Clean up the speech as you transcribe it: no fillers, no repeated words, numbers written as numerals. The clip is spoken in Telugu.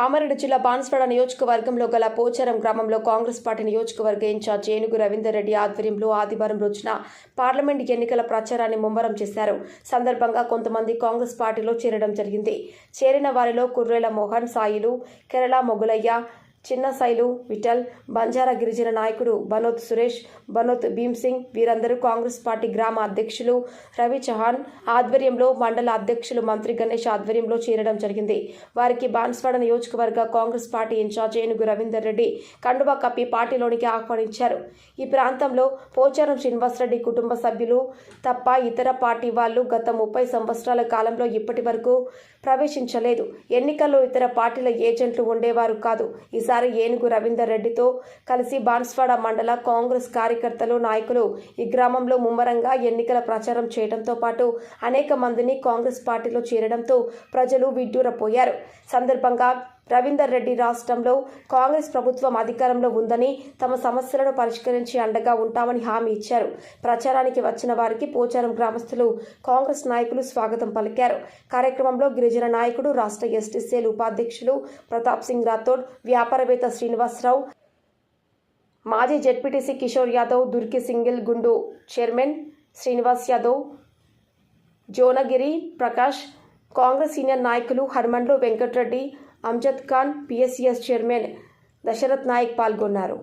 కామారెడ్డి జిల్లా బాన్స్వాడ నియోజకవర్గంలో గల పోచారం గ్రామంలో కాంగ్రెస్ పార్టీ నియోజకవర్గ ఇన్ఛార్జ్ ఏనుగు రవీందర్ రెడ్డి ఆధ్వర్యంలో ఆదివారం రోజున పార్లమెంట్ ఎన్నికల ప్రచారాన్ని ముమ్మరం చేశారు. సందర్భంగా కొంతమంది కాంగ్రెస్ పార్టీలో చేరడం జరిగింది. చేరిన వారిలో కుర్రేల మోహన్, సాయిలు, కేరళ మొగులయ్య, చిన్న సైలు, విఠల్, బంజారా గిరిజన నాయకుడు బనోత్ సురేష్, బనోత్ భీమ్సింగ్ వీరందరూ కాంగ్రెస్ పార్టీ గ్రామ అధ్యక్షులు రవి చౌహాన్ ఆధ్వర్యంలో, మండల అధ్యక్షులు మంత్రి గణేష్ ఆధ్వర్యంలో చేరడం జరిగింది. వారికి బాన్స్వాడ నియోజకవర్గ కాంగ్రెస్ పార్టీ ఇన్ఛార్జ్ ఏనుగు రవీందర్ రెడ్డి కండువా కప్పి పార్టీలోనికి ఆహ్వానించారు. ఈ ప్రాంతంలో పోచారం శ్రీనివాసరెడ్డి కుటుంబ సభ్యులు తప్ప ఇతర పార్టీ వాళ్ళు గత 30 సంవత్సరాల కాలంలో ఇప్పటి వరకు ప్రవేశించలేదు. ఎన్నికల్లో ఇతర పార్టీల ఏజెంట్లు ఉండేవారు కాదు. ఈసారి ఏనుగు రవీందర్ రెడ్డితో కలిసి బాన్స్వాడ మండల కాంగ్రెస్ కార్యకర్తలు, నాయకులు ఈ గ్రామంలో ముమ్మరంగా ఎన్నికల ప్రచారం చేయడంతో పాటు అనేక మందిని కాంగ్రెస్ పార్టీలో చేరడంతో ప్రజలు విడ్డూరపోయారు. సందర్భంగా రవీందర్ రెడ్డి రాష్ట్రంలో కాంగ్రెస్ ప్రభుత్వం అధికారంలో ఉందని, తమ సమస్యలను పరిష్కరించి అండగా ఉంటామని హామీ ఇచ్చారు. ప్రచారానికి వచ్చిన వారికి పోచారం గ్రామస్తులు, కాంగ్రెస్ నాయకులు స్వాగతం పలికారు. కార్యక్రమంలో గిరిజన నాయకుడు, రాష్ట్ర ఎస్టీసీఎల్ ఉపాధ్యక్షులు ప్రతాప్ సింగ్ రాథోడ్, వ్యాపారవేత్త శ్రీనివాసరావు, మాజీ జెడ్పీటీసీ కిషోర్ యాదవ్, దుర్కి సింగిల్ గుండు చైర్మన్ శ్రీనివాస్ యాదవ్, జోనగిరి ప్రకాష్, కాంగ్రెస్ సీనియర్ నాయకులు హర్మన్లు వెంకటరెడ్డి, అమ్జద్ ఖాన్, పిఎస్సిఎస్ చైర్మన్ దశరథ్ నాయక్ పాల్గొన్నారు.